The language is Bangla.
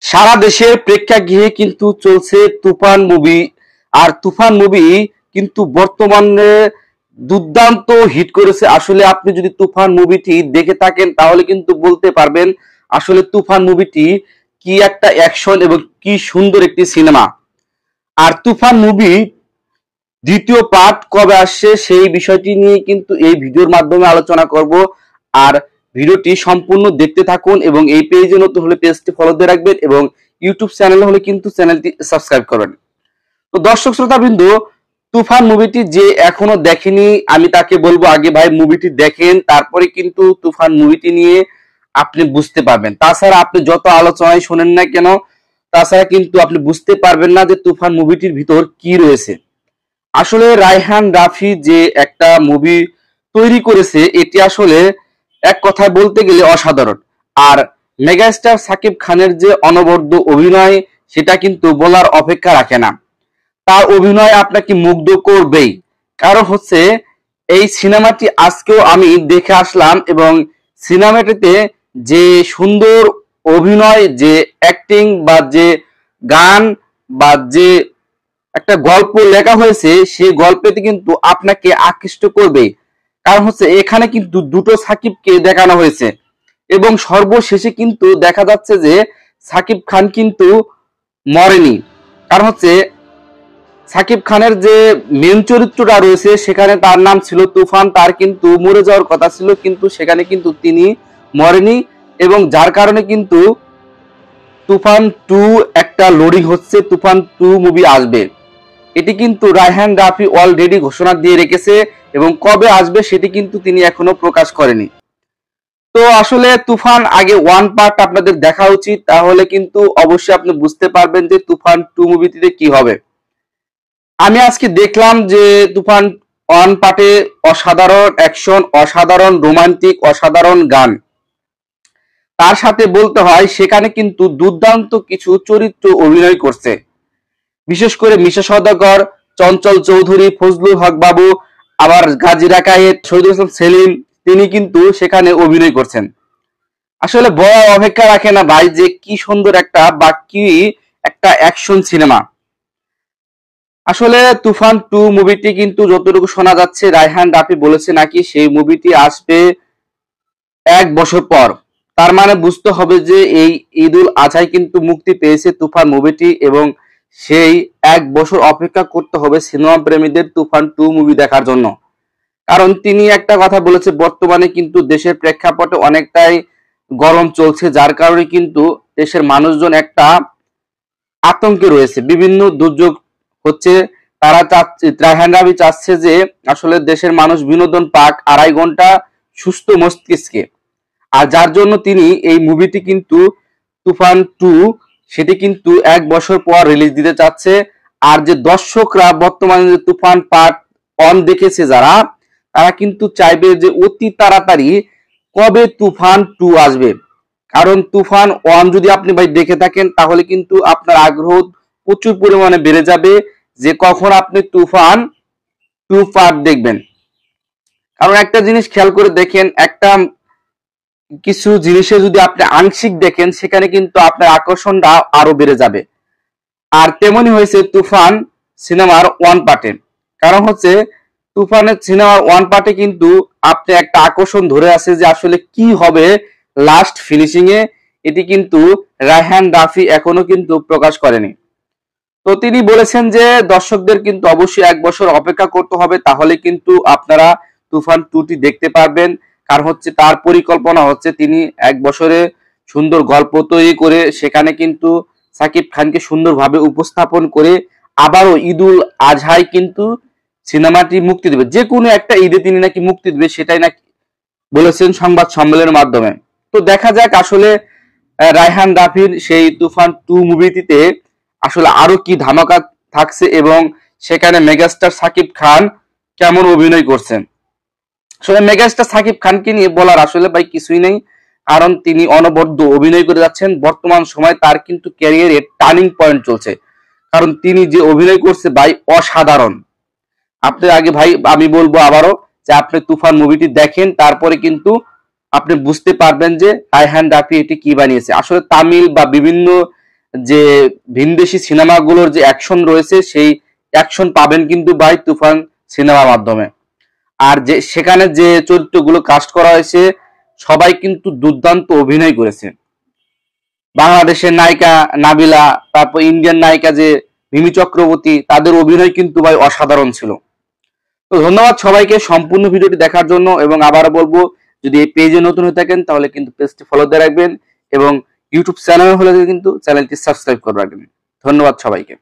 সারা দেশের প্রেক্ষাগৃহে কিন্তু চলছে তুফান মুভি। আর তুফান মুভি কিন্তু বর্তমানে দুর্দান্ত হিট করেছে। আসলে আপনি যদি তুফান মুভিটি দেখে থাকেন তাহলে কিন্তু বলতে পারবেন আসলে তুফান মুভিটি কি একটা অ্যাকশন এবং কি সুন্দর একটি সিনেমা। আর তুফান মুভি দ্বিতীয় পার্ট কবে আসছে সেই বিষয়টি নিয়ে কিন্তু এই ভিডিওর মাধ্যমে আলোচনা করব। আর ভিডিওটি সম্পূর্ণ দেখতে থাকুন এবং এই পেজে নতুন হলে পেজটি ফলো দিয়ে রাখবেন এবং ইউটিউব চ্যানেল হলে কিন্তু চ্যানেলটি সাবস্ক্রাইব করবেন। তো দর্শক শ্রোতাবৃন্দ, তুফান মুভিটি যে এখনো দেখেনি আমি তাকে বলবো আগে ভাই মুভিটি দেখেন, তারপরে কিন্তু তুফান মুভিটি নিয়ে আপনি বুঝতে পারবেন। তাছাড়া আপনি যত আলোচনায় শোনেন না কেন, তাছাড়া কিন্তু আপনি বুঝতে পারবেন না যে তুফান মুভিটির ভিতর কি রয়েছে। আসলে রায়হান রাফি যে একটা মুভি তৈরি করেছে এটি আসলে এক কথায় বলতে গেলে অসাধারণ। আর মেগাস্টার সাকিব খানের যে অনবদ্য অভিনয় সেটা কিন্তু বলার অপেক্ষা রাখে না। তার অভিনয় আপনাকে মুগ্ধ করবেই। কারণ হচ্ছে এই সিনেমাটি আজকেও আমি দেখে আসলাম এবং সিনেমাটিতে যে সুন্দর অভিনয়, যে অ্যাক্টিং বা যে গান বা যে একটা গল্প লেখা হয়েছে সেই গল্পেতে কিন্তু আপনাকে আকৃষ্ট করবে। কারণ হচ্ছে এখানে কিন্তু দুটো সাকিবকে দেখানো হয়েছে এবং সর্বশেষে কিন্তু দেখা যাচ্ছে যে সাকিব খান কিন্তু মরেনি। কারণ হচ্ছে সাকিব খানের যে মেন চরিত্রটা রয়েছে সেখানে তার নাম ছিল তুফান, তার কিন্তু মরে যাওয়ার কথা ছিল কিন্তু সেখানে কিন্তু তিনি মরেনি এবং যার কারণে কিন্তু তুফান 2 একটা লোডিং হচ্ছে, তুফান 2 মুভি আসবে। এটি কিন্তু রায়হান রাফি অলরেডি ঘোষণা দিয়ে রেখেছে এবং কবে আসবে সেটি কিন্তু তিনি এখনো প্রকাশ করেনি। তো আসলে তুফান আগে 1 পার্ট আপনাদের দেখা উচিত, তাহলে কিন্তু অবশ্যই আপনি বুঝতে পারবেন যে তুফান 2 মুভিটিতে কি হবে। আমি আজকে দেখলাম যে তুফান 1 পার্টে অসাধারণ অ্যাকশন, অসাধারণ রোমান্টিক, অসাধারণ গান। তার সাথে বলতে হয় সেখানে কিন্তু দুর্দান্ত কিছু চরিত্র অভিনয় করছে, বিশেষ করে মিশা সওদাগর, চঞ্চল চৌধুরী, ফজলুল হক বাবু, আবার গাজী রাকায়েত, শহীদুল ইসলাম সেলিম, তিনি কিন্তু সেখানে অভিনয় করছেন। আসলে বড় অপেক্ষা রাখে না ভাই যে কি সুন্দর একটা বা কি একটা অ্যাকশন সিনেমা। আসলে তুফান 2 মুভিটি কিন্তু যতটুকু শোনা যাচ্ছে রায়হান রাফি বলেছে নাকি সেই মুভিটি আসবে 1 বছর পর। তার মানে বুঝতে হবে যে এই ঈদ উল আজহায় কিন্তু মুক্তি পেয়েছে তুফান মুভিটি এবং সেই 1 বছর অপেক্ষা করতে হবে সিনেমা প্রেমীদের তুফান 2 মুভি দেখার জন্য। কারণ তিনি একটা কথা বলেছে, বর্তমানে কিন্তু দেশের প্রেক্ষাপটে অনেকটাই গরম চলছে, যার কারণে কিন্তু দেশের মানুষজন একটা আতঙ্কে রয়েছে, বিভিন্ন দুর্যোগ হচ্ছে। তারা রায়হান রাফি চাচ্ছে যে আসলে দেশের মানুষ বিনোদন পাক 2.5 ঘন্টা সুস্থ মস্তিষ্কে। আর যার জন্য তিনি এই মুভিটি কিন্তু তুফান 2 সেটি কিন্তু 1 বছর পর রিলিজ দিতে চাচ্ছে। আর যে দর্শকরা বর্তমানে যে তুফান পার্ট 1 দেখেছে যারা, তারা কিন্তু চাইবে যে অতি তাড়াতাড়ি কবে তুফান 2 আসবে। কারণ তুফান 1 যদি আপনি ভাই দেখে থাকেন তাহলে কিন্তু আপনার আগ্রহ প্রচুর পরিমাণে বেড়ে যাবে যে কখন আপনি তুফান 2 পার্ট দেখবেন। কারণ একটা জিনিস খেয়াল করে দেখেন, একটা কিছু জিনিসে যদি আপনি আংশিক দেখেন সেখানে কিন্তু আপনার আকর্ষণটা আরো বেড়ে যাবে। আর তেমনই হয়েছে তুফান সিনেমার 1 পার্টে। কারণ হচ্ছে তুফানের সিনেমার 1 পার্টে কিন্তু আপনি একটা আকর্ষণ ধরে আছে যে আসলে কি হবে লাস্ট ফিনিশিং এ, এটি কিন্তু রায়হান রাফি এখনো কিন্তু প্রকাশ করেনি। তো তিনি বলেছেন যে দর্শকদের কিন্তু অবশ্যই 1 বছর অপেক্ষা করতে হবে, তাহলে কিন্তু আপনারা তুফান 2টি দেখতে পারবেন। কারণ হচ্ছে তার পরিকল্পনা হচ্ছে তিনি 1 বছরে সুন্দর গল্প তৈরি করে সেখানে কিন্তু সাকিব খানকে সুন্দরভাবে উপস্থাপন করে আবারও ঈদ উল আজহায় কিন্তু সিনেমাটি মুক্তি দেবে। যে কোনো একটা ঈদে তিনি নাকি মুক্তি দেবে সেটাই নাকি বলেছেন সংবাদ সম্মেলনের মাধ্যমে। তো দেখা যাক আসলে রায়হান রাফির সেই তুফান 2 মুভিটিতে আসলে আরো কি ধামাকা থাকছে এবং সেখানে মেগাস্টার সাকিব খান কেমন অভিনয় করছেন। আসলে মেগাস্টার সাকিব খানকে নিয়ে বলার আসলে ভাই কিছুই নেই, কারণ তিনি অনবদ্য অভিনয় করে যাচ্ছেন। বর্তমান সময় তার কিন্তু ক্যারিয়ারের টার্নিং পয়েন্ট চলছে, কারণ তিনি যে অভিনয় করছে ভাই অসাধারণ। আপনি আগে ভাই আমি বলবো আবারও যে আপনি তুফান মুভিটি দেখেন, তারপরে কিন্তু আপনি বুঝতে পারবেন যে রায়হান রাফি এটি কি বানিয়েছে। আসলে তামিল বা বিভিন্ন যে ভিনদেশি সিনেমাগুলোর যে অ্যাকশন রয়েছে সেই অ্যাকশন পাবেন কিন্তু ভাই তুফান সিনেমার মাধ্যমে। আর যে সেখানে যে চরিত্রগুলো কাস্ট করা হয়েছে সবাই কিন্তু দুর্দান্ত অভিনয় করেছে। বাংলাদেশের নায়িকা নাবিলা, তারপর ইন্ডিয়ান নায়িকা যে মিমি চক্রবর্তী, তাদের অভিনয় কিন্তু ভাই অসাধারণ ছিল। তো ধন্যবাদ সবাইকে সম্পূর্ণ ভিডিওটি দেখার জন্য, এবং আবারও বলবো যদি এই পেজে নতুন হয়ে থাকেন তাহলে কিন্তু পেজটি ফলো দিয়ে রাখবেন, এবং ইউটিউব চ্যানেল হলে কিন্তু চ্যানেলটি সাবস্ক্রাইব করে রাখবেন। ধন্যবাদ সবাইকে।